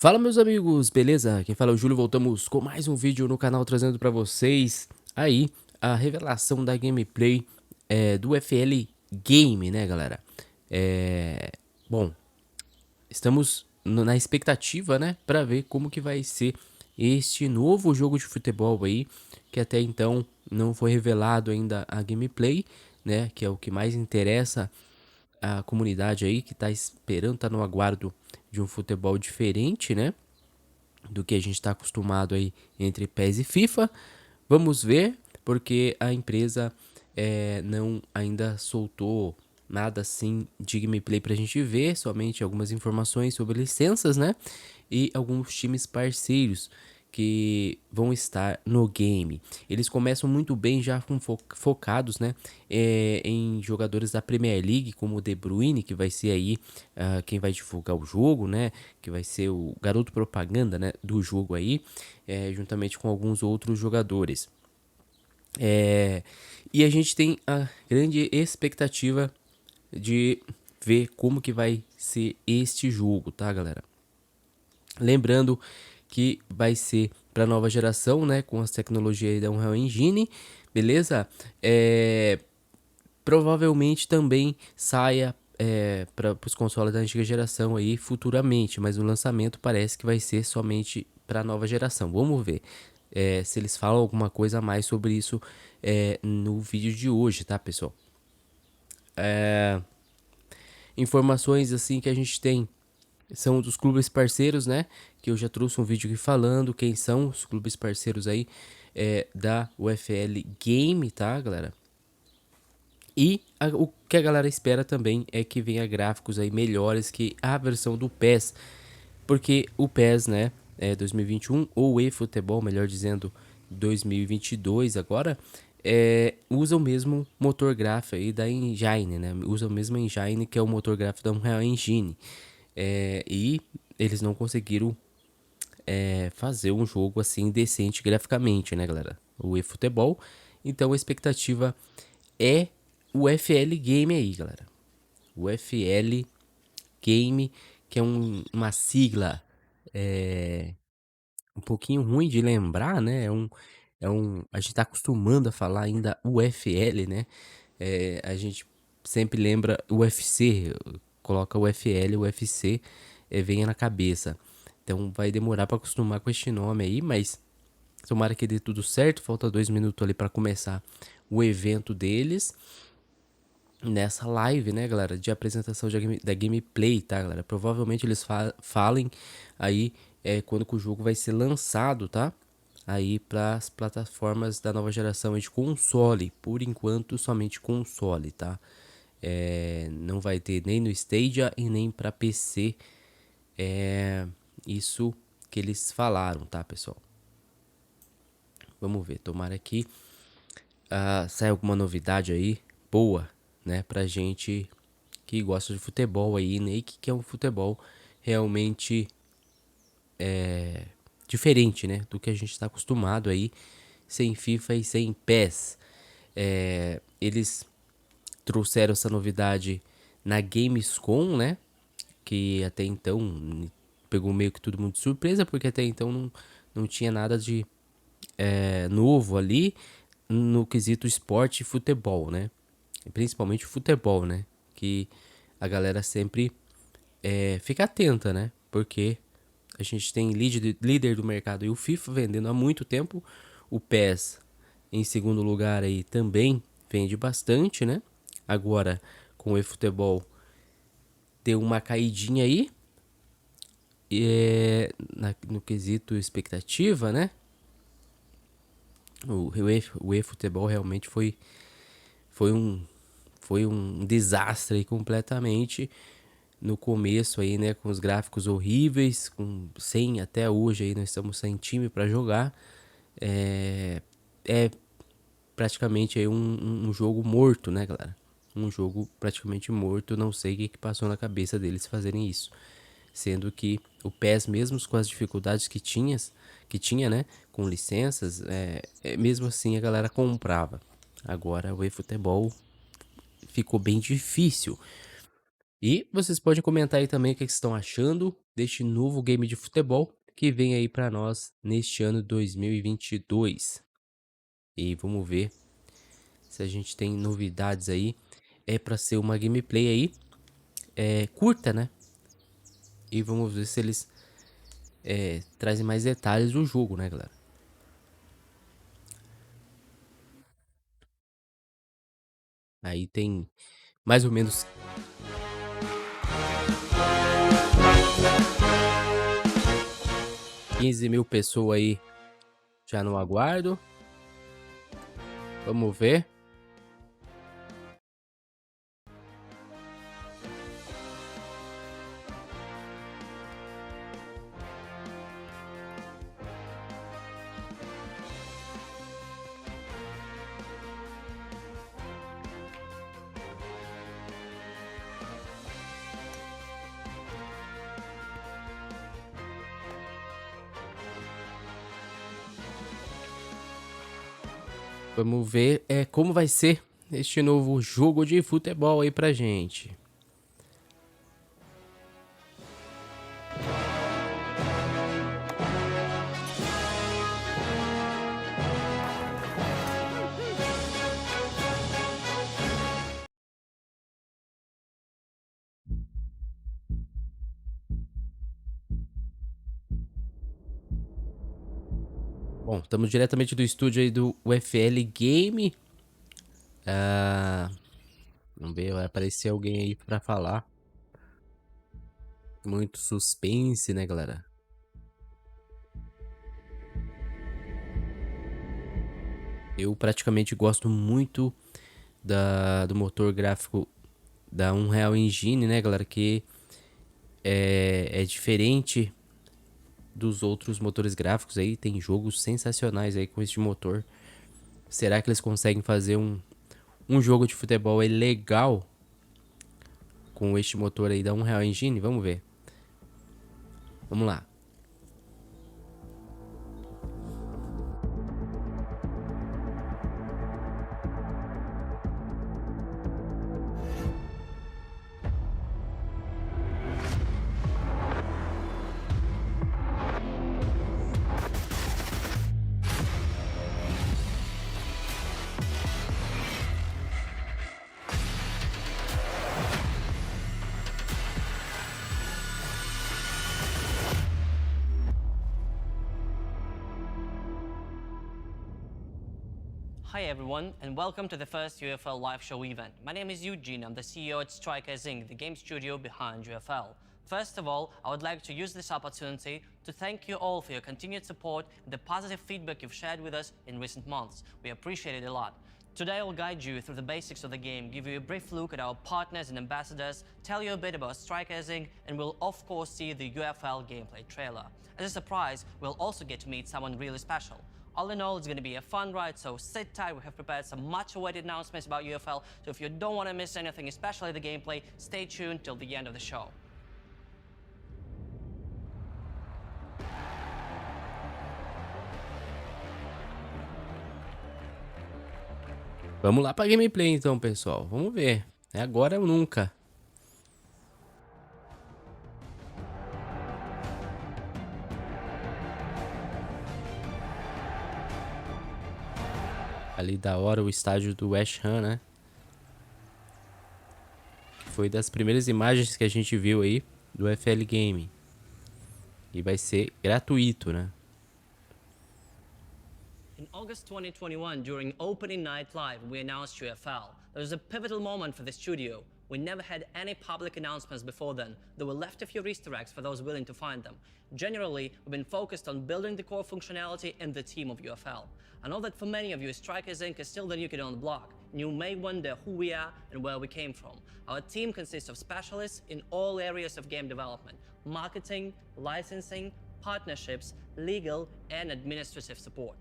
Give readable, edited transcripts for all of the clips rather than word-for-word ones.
Fala, meus amigos, beleza? Quem fala é o Júlio, voltamos com mais um vídeo no canal trazendo pra vocês aí a revelação da gameplay do FL Game, né, galera? É, bom, estamos na expectativa, né, pra ver como que vai ser este novo jogo de futebol aí, que até então não foi revelado ainda a gameplay, né, que é o que mais interessa a comunidade aí, que tá esperando, tá no aguardo de um futebol diferente, né? Do que a gente está acostumado aí entre PES e FIFA. Vamos ver, porque a empresa não ainda soltou nada assim de gameplay pra gente ver, somente algumas informações sobre licenças, né? E alguns times parceiros que vão estar no game. Eles começam muito bem já com focados, né, em jogadores da Premier League, como o De Bruyne, que vai ser aí quem vai divulgar o jogo, né, que vai ser o garoto propaganda, né, do jogo aí, juntamente com alguns outros jogadores. É, e a gente tem a grande expectativa de ver como que vai ser este jogo, tá, galera? Lembrando que vai ser para nova geração, né, com as tecnologias da Unreal Engine, beleza? Provavelmente também saia para os consoles da antiga geração aí futuramente, mas o lançamento parece que vai ser somente para nova geração. Vamos ver se eles falam alguma coisa a mais sobre isso no vídeo de hoje, tá, pessoal? Informações assim que a gente tem são dos clubes parceiros, né? Que eu já trouxe um vídeo aqui falando quem são os clubes parceiros aí da UFL Game, tá, galera? E o que a galera espera também é que venha gráficos aí melhores que a versão do PES, porque o PES, né, 2021 ou eFootball, melhor dizendo, 2022 agora, usa o mesmo motor gráfico aí da Engine, né? Usa o mesmo Engine que é o motor gráfico da Unreal Engine. E eles não conseguiram fazer um jogo assim decente graficamente, né, galera? O eFootball. Então a expectativa é o FL Game aí, galera. O FL Game, que é uma sigla um pouquinho ruim de lembrar, né? A gente tá acostumando a falar ainda UFL, né? A gente sempre lembra UFC, coloca o FL, o UFC, vem na cabeça. Então vai demorar para acostumar com este nome aí, mas tomara que dê tudo certo. Falta 2 minutos ali para começar o evento deles. Nessa live, né, galera, de apresentação da gameplay, tá, galera? Provavelmente eles falem aí quando que o jogo vai ser lançado, tá? Aí para as plataformas da nova geração de console, por enquanto somente console, tá? Não vai ter nem no Stadia e nem para PC. Isso que eles falaram, tá, pessoal? Vamos ver, tomara que saia alguma novidade aí boa, né, pra gente que gosta de futebol aí, né, e que quer um futebol realmente diferente, né, do que a gente está acostumado aí, sem FIFA e sem PES. Eles trouxeram essa novidade na Gamescom, né, que até então pegou meio que todo mundo de surpresa, porque até então não tinha nada de novo ali no quesito esporte e futebol, né? Principalmente futebol, né? Que a galera sempre fica atenta, né? Porque a gente tem líder do mercado e o FIFA vendendo há muito tempo. O PES em segundo lugar aí também vende bastante, né? Agora com o eFootball deu uma caidinha aí. No quesito expectativa, né? O eFootball realmente foi um, foi um desastre aí completamente no começo aí, né, com os gráficos horríveis, sem até hoje aí nós estamos sem time para jogar. É, é praticamente aí um jogo morto, né, galera? Um jogo praticamente morto, não sei o que passou na cabeça deles fazerem isso. Sendo que o PES, mesmo com as dificuldades que tinha, né, com licenças, mesmo assim a galera comprava. Agora o eFootball ficou bem difícil. E vocês podem comentar aí também o que vocês estão achando deste novo game de futebol que vem aí pra nós neste ano 2022. E vamos ver se a gente tem novidades aí. É pra ser uma gameplay aí, curta, né? E vamos ver se eles trazem mais detalhes do jogo, né, galera? Aí tem mais ou menos 15 mil pessoas aí já no aguardo. Vamos ver. Vamos ver como vai ser este novo jogo de futebol aí pra gente. Bom, estamos diretamente do estúdio aí do UFL Game. Vamos ver, vai aparecer alguém aí pra falar. Muito suspense, né, galera? Eu praticamente gosto muito do motor gráfico da Unreal Engine, né, galera? Que é diferente dos outros motores gráficos aí. Tem jogos sensacionais aí com este motor. Será que eles conseguem fazer um jogo de futebol aí legal com este motor aí da Unreal Engine? Vamos ver. Vamos lá. Hi everyone, and welcome to the first UFL live show event. My name is Eugene, I'm the CEO at Strikerz Inc., the game studio behind UFL. First of all, I would like to use this opportunity to thank you all for your continued support and the positive feedback you've shared with us in recent months. We appreciate it a lot. Today I will guide you through the basics of the game, give you a brief look at our partners and ambassadors, tell you a bit about Strikerz Inc., and we'll of course see the UFL gameplay trailer. As a surprise, we'll also get to meet someone really special. All in all, it's going to be a fun ride, so sit tight. We have prepared some much-awaited announcements about UFL, so if you don't want to miss anything, especially the gameplay, stay tuned till the end of the show. Vamos lá pra gameplay então, pessoal. Vamos ver. É agora ou nunca. Ali da hora o estádio do West Ham, né? Foi das primeiras imagens que a gente viu aí do FL Game. E vai ser gratuito, né? In August 2021, during Opening Night Live, we announced UFL. It was a pivotal moment for the studio. We never had any public announcements before then, though we left a few Easter eggs for those willing to find them. Generally, we've been focused on building the core functionality and the team of UFL. I know that for many of you, Strikerz Inc. is still the new kid on the block, and you may wonder who we are and where we came from. Our team consists of specialists in all areas of game development: marketing, licensing, partnerships, legal, and administrative support.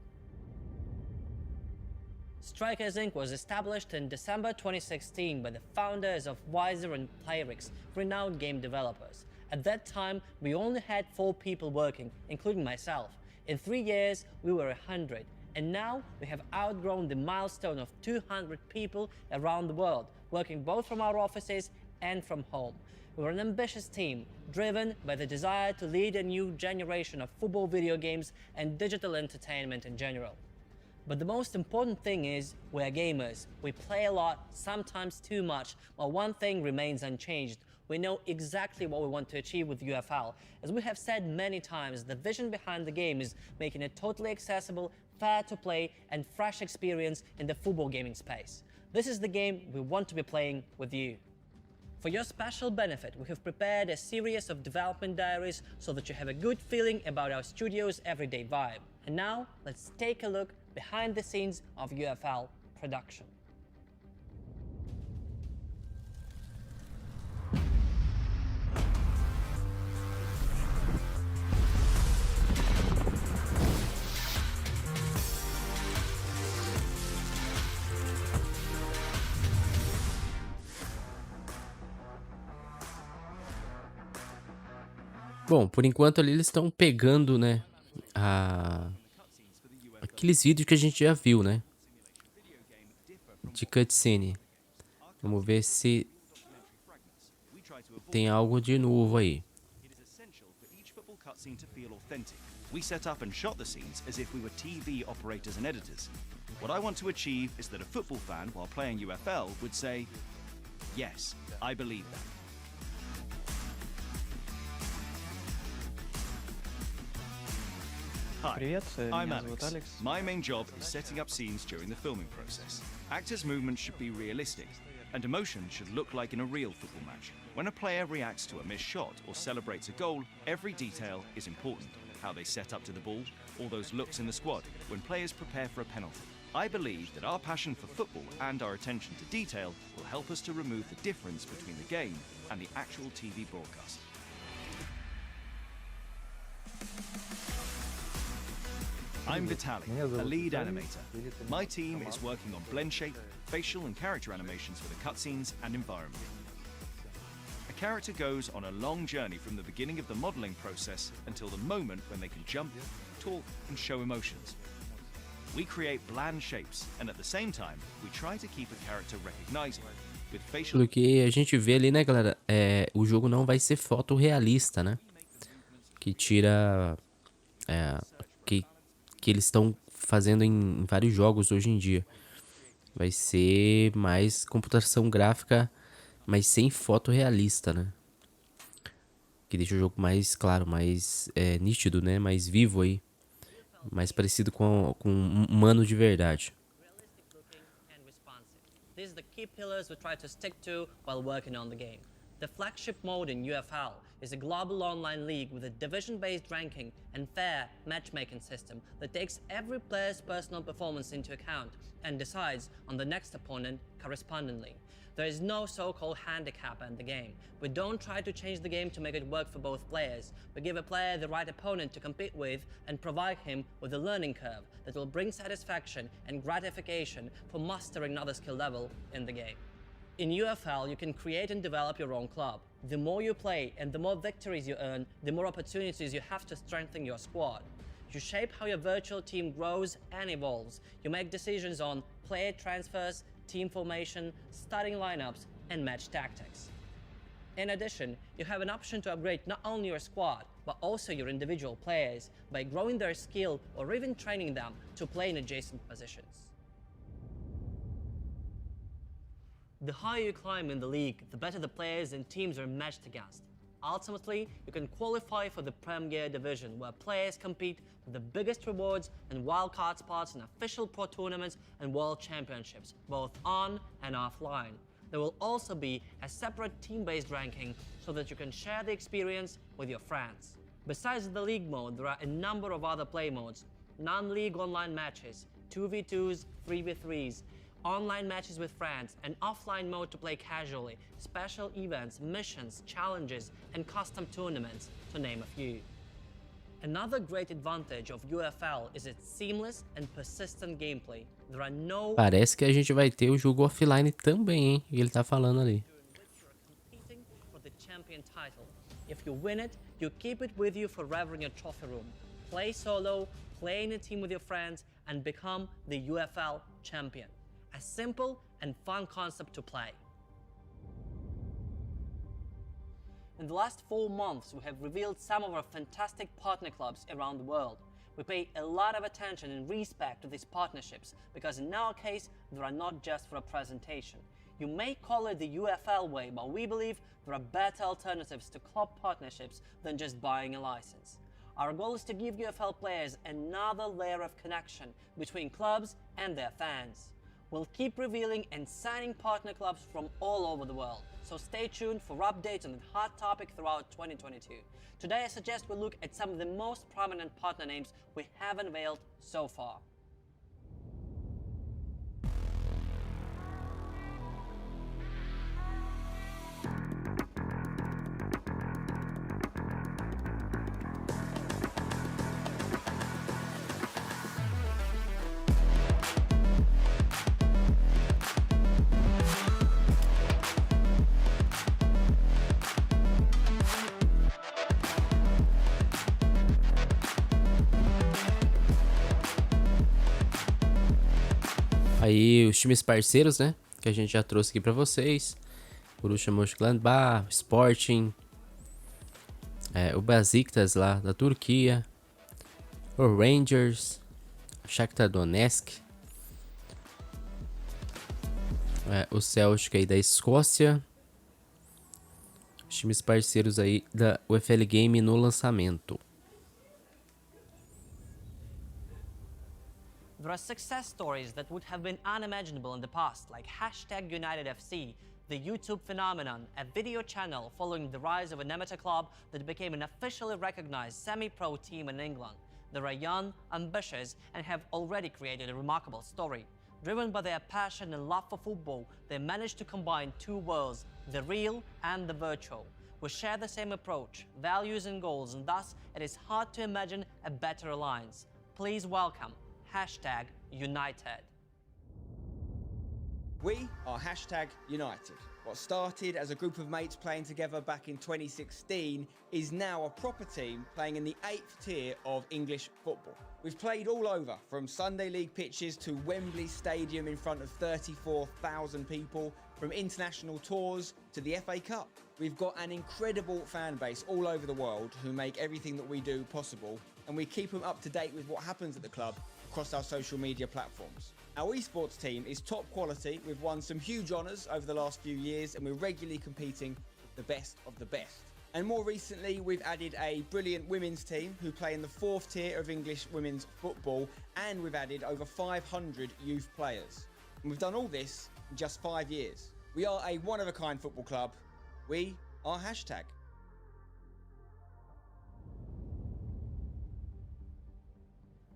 Strikerz Inc. was established in December 2016 by the founders of Wiser and Playrix, renowned game developers. At that time, we only had 4 people working, including myself. In 3 years, we were 100, and now we have outgrown the milestone of 200 people around the world, working both from our offices and from home. We're an ambitious team, driven by the desire to lead a new generation of football video games and digital entertainment in general. But the most important thing is, we're gamers. We play a lot, sometimes too much, but one thing remains unchanged. We know exactly what we want to achieve with UFL. As we have said many times, the vision behind the game is making it totally accessible, fair to play, and fresh experience in the football gaming space. This is the game we want to be playing with you. For your special benefit, we have prepared a series of development diaries so that you have a good feeling about our studio's everyday vibe. And now, let's take a look behind the scenes of UFL production. Bom, por enquanto ali eles estão pegando, né, aqueles vídeos que a gente já viu, né, de cutscene. Vamos ver se tem algo de novo aí. We set up and shot the scenes as if we were TV operators and editors. What I want to achieve is that a football fan, while playing UFL, would say, yes, I believe that. Hi, I'm Alex. My main job is setting up scenes during the filming process. Actors' movements should be realistic, and emotion should look like in a real football match. When a player reacts to a missed shot or celebrates a goal, every detail is important. How they set up to the ball, all those looks in the squad, when players prepare for a penalty. I believe that our passion for football and our attention to detail will help us to remove the difference between the game and the actual TV broadcast. I'm Vitalik, a lead animator. My team is working on blend shape, facial and character animations for the cutscenes and environment. A character goes on a long journey from the beginning of the modeling process until the moment when they can jump, talk and show emotions. We create bland shapes and at the same time we try to keep a character recognizing with facial. Pelo que a gente vê ali, né, galera, o jogo não vai ser fotorrealista, né? Que tira que eles estão fazendo em vários jogos hoje em dia. Vai ser mais computação gráfica, mas sem foto realista, né? Que deixa o jogo mais claro, mais nítido, né? Mais vivo aí. Mais parecido com um humano de verdade. These are the key pillars we try to stick to while working on the game. The flagship mode in UFL is a global online league with a division-based ranking and fair matchmaking system that takes every player's personal performance into account and decides on the next opponent correspondingly. There is no so-called handicap in the game. We don't try to change the game to make it work for both players. We give a player the right opponent to compete with and provide him with a learning curve that will bring satisfaction and gratification for mastering another skill level in the game. In UFL, you can create and develop your own club. The more you play and the more victories you earn, the more opportunities you have to strengthen your squad. You shape how your virtual team grows and evolves. You make decisions on player transfers, team formation, starting lineups, and match tactics. In addition, you have an option to upgrade not only your squad, but also your individual players by growing their skill or even training them to play in adjacent positions. The higher you climb in the league, the better the players and teams are matched against. Ultimately, you can qualify for the Premier Division, where players compete for the biggest rewards and wildcard spots in official pro tournaments and world championships, both on and offline. There will also be a separate team-based ranking so that you can share the experience with your friends. Besides the league mode, there are a number of other play modes: non-league online matches, 2v2s, 3v3s, online matches with friends, an offline mode to play casually, special events, missions, challenges, and custom tournaments, to name a few. Another great advantage of UFL is its seamless and persistent gameplay. There are no... Parece que a gente vai ter o jogo offline também, hein? Ele tá falando ali. ...competing for the champion title. If you win it, you keep it with you forever in your trophy room. Play solo, play in a team with your friends, and become the UFL champion. A simple and fun concept to play. In the last 4 months, we have revealed some of our fantastic partner clubs around the world. We pay a lot of attention and respect to these partnerships because in our case, they are not just for a presentation. You may call it the UFL way, but we believe there are better alternatives to club partnerships than just buying a license. Our goal is to give UFL players another layer of connection between clubs and their fans. We'll keep revealing and signing partner clubs from all over the world, so stay tuned for updates on the hot topic throughout 2022. Today I suggest we look at some of the most prominent partner names we have unveiled so far. Aí os times parceiros, né, que a gente já trouxe aqui pra vocês. Borussia Mönchengladbach, Sporting, o Besiktas lá da Turquia, o Rangers, Shakhtar Donetsk, o Celtic aí da Escócia. Os times parceiros aí da UFL Game no lançamento. There are success stories that would have been unimaginable in the past, like #UnitedFC, the YouTube phenomenon, a video channel following the rise of an amateur club that became an officially recognized semi-pro team in England. They are young, ambitious, and have already created a remarkable story. Driven by their passion and love for football, they managed to combine two worlds, the real and the virtual. We share the same approach, values and goals, and thus it is hard to imagine a better alliance. Please welcome #United. We are #United. What started as a group of mates playing together back in 2016 is now a proper team playing in the 8th tier of English football. We've played all over, from Sunday League pitches to Wembley Stadium in front of 34,000 people, from international tours to the FA Cup. We've got an incredible fan base all over the world who make everything that we do possible, and we keep them up to date with what happens at the club across our social media platforms. Our esports team is top quality. We've won some huge honours over the last few years, and we're regularly competing with the best of the best. And more recently, we've added a brilliant women's team who play in the 4th tier of English women's football, and we've added over 500 youth players. And we've done all this in just 5 years. We are a one-of-a-kind football club. We are #.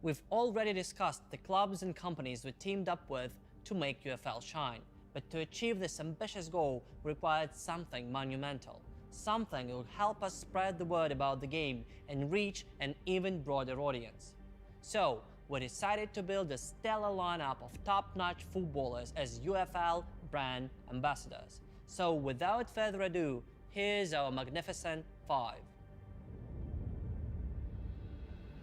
We've already discussed the clubs and companies we teamed up with to make UFL shine, but to achieve this ambitious goal required something monumental, something that would help us spread the word about the game and reach an even broader audience. So, we decided to build a stellar lineup of top-notch footballers as UFL brand ambassadors. So, without further ado, here's our magnificent 5.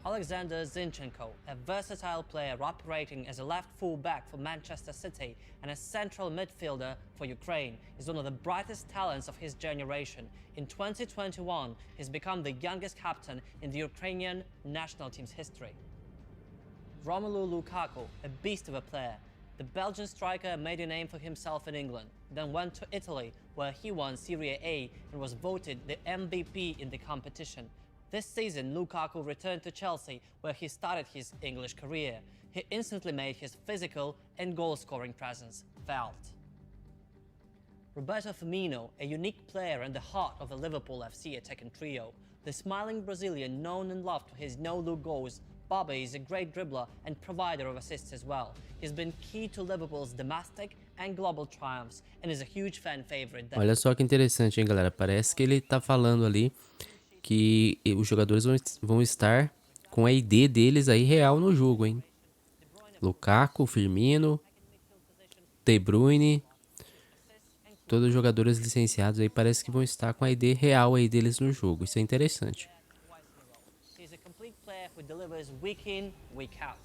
Alexander Zinchenko, a versatile player operating as a left full-back for Manchester City and a central midfielder for Ukraine, is one of the brightest talents of his generation. In 2021, he's become the youngest captain in the Ukrainian national team's history. Romelu Lukaku, a beast of a player. The Belgian striker made a name for himself in England, then went to Italy, where he won Serie A and was voted the MVP in the competition. This season, Lukaku returned to Chelsea, where he started his English career. He instantly made his physical and goal-scoring presence felt. Roberto Firmino, a unique player and the heart of the Liverpool FC attacking trio. The smiling Brazilian, known and loved for his no-look goals, Bobby is a great dribbler and provider of assists as well. He's been key to Liverpool's domestic and global triumphs and is a huge fan favorite. Olha só que interessante, hein, galera? Parece que ele tá falando ali que os jogadores vão estar com a ID deles aí real no jogo, hein? Lukaku, Firmino, De Bruyne, todos os jogadores licenciados aí parece que vão estar com a ID real aí deles no jogo. Isso é interessante. He's a complete player who delivers week in, week out.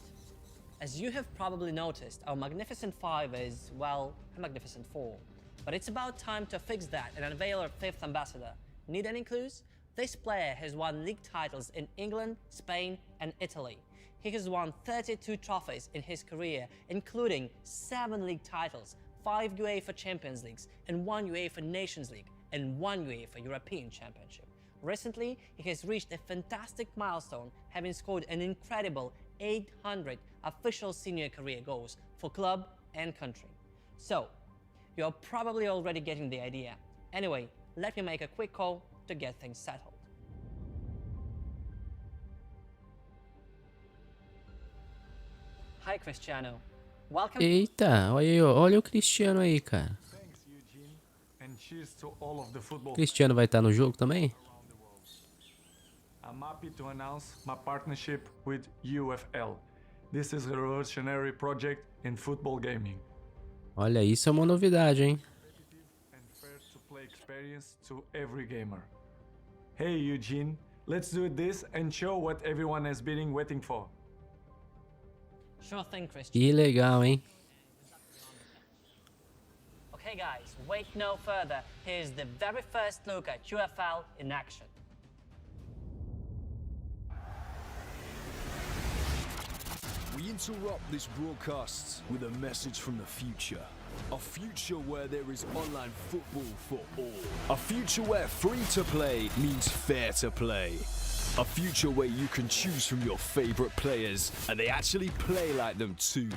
As you have probably noticed, our Magnificent 5 is, well, a Magnificent 4. But it's about time to fix that and unveil our 5th ambassador. Need any clues? This player has won league titles in England, Spain and Italy. He has won 32 trophies in his career, including 7 league titles, 5 UEFA Champions Leagues and 1 UEFA Nations League and 1 UEFA European Championship. Recently, he has reached a fantastic milestone, having scored an incredible 800 official senior career goals for club and country. So, you're probably already getting the idea. Anyway, let me make a quick call to get things settled. Hi Cristiano, welcome. Eita, olha aí, ó, olha o Cristiano aí, cara. Thanks, Eugene, and cheers to all of the football. Cristiano vai estar no jogo também? I'm happy to announce my partnership with UFL. This is a revolutionary project in football gaming. Olha, isso é uma novidade, hein? And fair to play experience to every gamer. Hey Eugene, let's do this and show what everyone has been waiting for. Sure thing, Cristiano. Que legal, hein? Okay guys, wait no further. Here's the very first look at UFL in action. We interrupt this broadcast with a message from the future. A future where there is online football for all. A future where free to play means fair to play. A future where you can choose from your favorite players and they actually play like them too.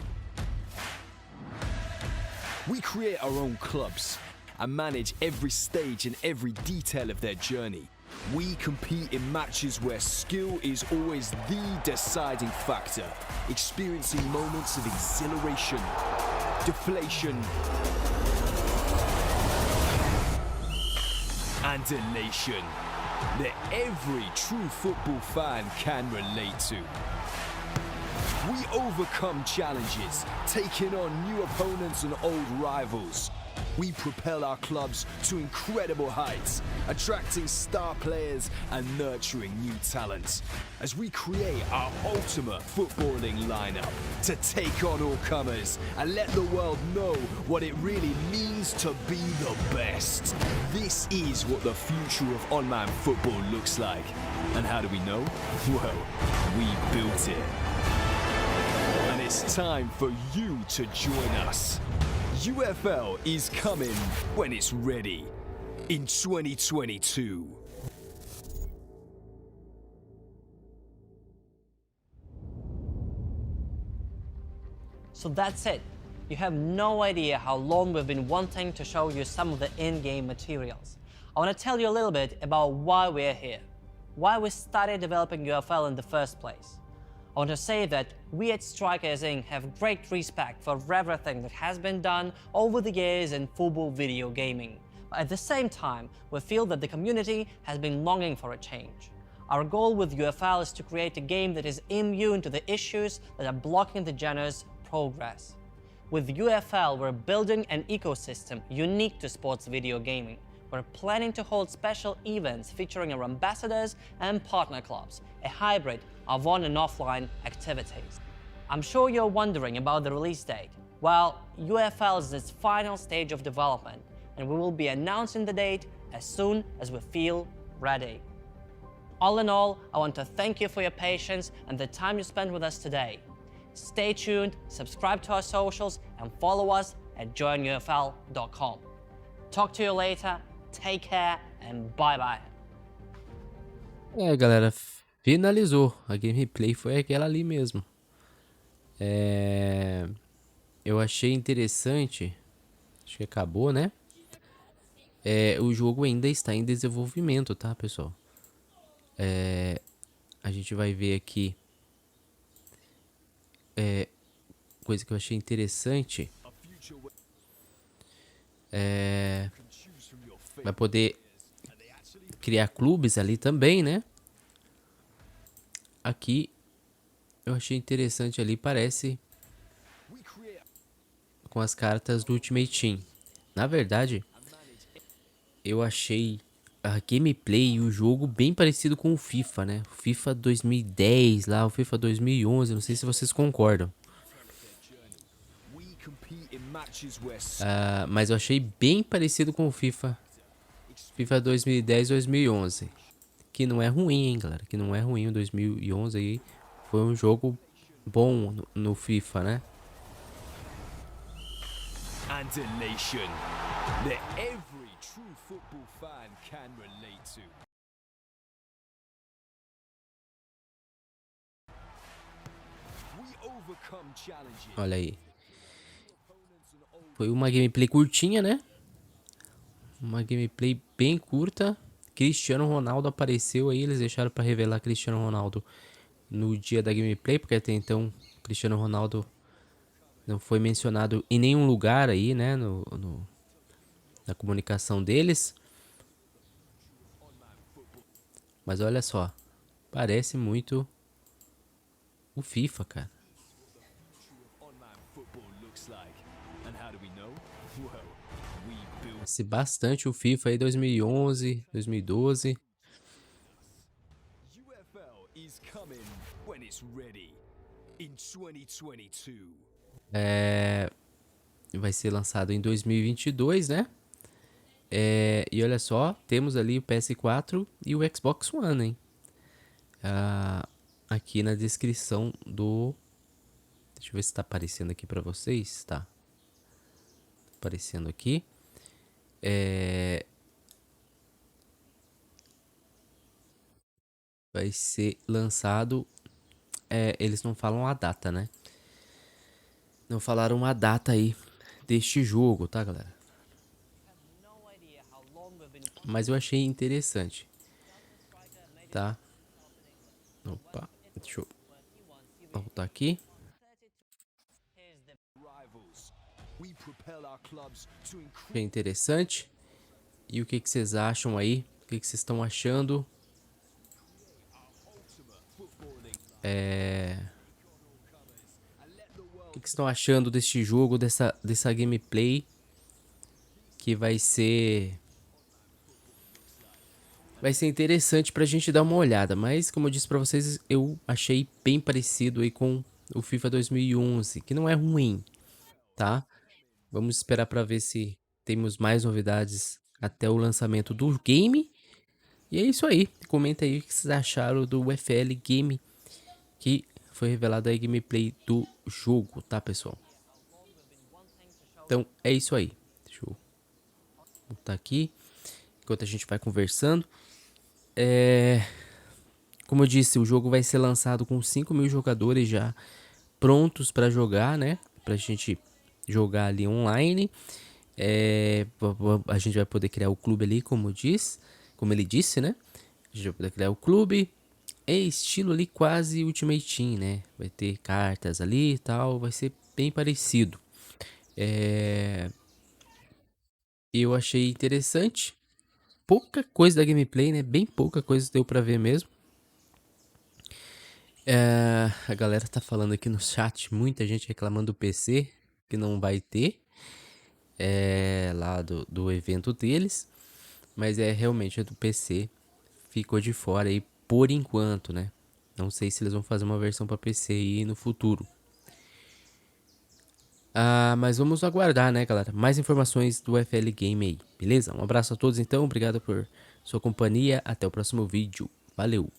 We create our own clubs and manage every stage and every detail of their journey. We compete in matches where skill is always the deciding factor, experiencing moments of exhilaration, deflation, and elation that every true football fan can relate to. We overcome challenges, taking on new opponents and old rivals. We propel our clubs to incredible heights, attracting star players and nurturing new talents as we create our ultimate footballing lineup to take on all comers and let the world know what it really means to be the best. This is what the future of online football looks like. And how do we know? Well, we built it. And it's time for you to join us. UFL is coming when it's ready in 2022. So that's it. You have no idea how long we've been wanting to show you some of the in-game materials. I want to tell you a little bit about why we're here, why we started developing UFL in the first place. I want to say that we at Strikerz Inc. have great respect for everything that has been done over the years in football video gaming. But at the same time, we feel that the community has been longing for a change. Our goal with UFL is to create a game that is immune to the issues that are blocking the genre's progress. With UFL, we're building an ecosystem unique to sports video gaming. We're planning to hold special events featuring our ambassadors and partner clubs, a hybrid of on and offline activities. I'm sure you're wondering about the release date. Well, UFL is in its final stage of development, and we will be announcing the date as soon as we feel ready. All in all, I want to thank you for your patience and the time you spent with us today. Stay tuned, subscribe to our socials, and follow us at joinufl.com. Talk to you later, take care, and bye-bye. Galera, finalizou. A gameplay foi aquela ali mesmo. Eu achei interessante. Acho que acabou, né? O jogo ainda está em desenvolvimento, tá, pessoal? A gente vai ver aqui. Coisa que eu achei interessante. Vai poder criar clubes ali também, né? Aqui eu achei interessante ali, parece com as cartas do Ultimate Team. Na verdade, eu achei a gameplay e o jogo bem parecido com o FIFA, né? O FIFA 2010 lá, o FIFA 2011, não sei se vocês concordam. Mas eu achei bem parecido com o FIFA FIFA 2010, 2011. Que não é ruim, hein, galera. Que não é ruim o 2011 aí. Foi um jogo bom no FIFA, né? And a nation that every true football fan can relate to. We overcome challenges. Olha aí. Foi uma gameplay curtinha, né? Uma gameplay bem curta. Cristiano Ronaldo apareceu aí. Eles deixaram pra revelar Cristiano Ronaldo no dia da gameplay, porque até então Cristiano Ronaldo não foi mencionado em nenhum lugar aí, né? Na comunicação deles. Mas olha só. Parece muito o FIFA, cara. Parece bastante o FIFA aí 2011, 2012. UFL is coming when it's ready in 2022. Vai ser lançado em 2022, né? E olha só, temos ali o PS4 e o Xbox One, hein? Aqui na descrição do... Deixa eu ver se tá aparecendo aqui pra vocês. Tá. Aparecendo aqui. Vai ser lançado... eles não falam a data, né? Não falaram a data aí deste jogo, tá, galera? Mas eu achei interessante. Tá? Opa, deixa eu voltar aqui. We propel our clubs to increase. Achei interessante. E o que que vocês acham aí? O que que vocês estão achando? O que que vocês estão achando deste jogo, dessa gameplay? Que vai ser interessante pra gente dar uma olhada. Mas, como eu disse pra vocês, eu achei bem parecido aí com o FIFA 2011. Que não é ruim, tá? Vamos esperar pra ver se temos mais novidades até o lançamento do game. E é isso aí. Comenta aí o que vocês acharam do UFL Game, que foi revelado a gameplay do jogo, tá, pessoal? Então, é isso aí. Deixa eu botar aqui, enquanto a gente vai conversando. Como eu disse, o jogo vai ser lançado com 5.000 jogadores já prontos para jogar, né? Pra gente jogar ali online. A gente vai poder criar o clube ali, como ele disse, né? A gente vai poder criar o clube. É estilo ali quase Ultimate Team, né? Vai ter cartas ali e tal. Vai ser bem parecido. Eu achei interessante. Pouca coisa da gameplay, né? Bem pouca coisa deu pra ver mesmo. A galera tá falando aqui no chat, muita gente reclamando do PC, que não vai ter. Lá do evento deles. Mas realmente do PC ficou de fora aí por enquanto, né? Não sei se eles vão fazer uma versão para PC aí no futuro. Mas vamos aguardar, né, galera? Mais informações do FL Game aí, beleza? Um abraço a todos então, obrigado por sua companhia, até o próximo vídeo. Valeu!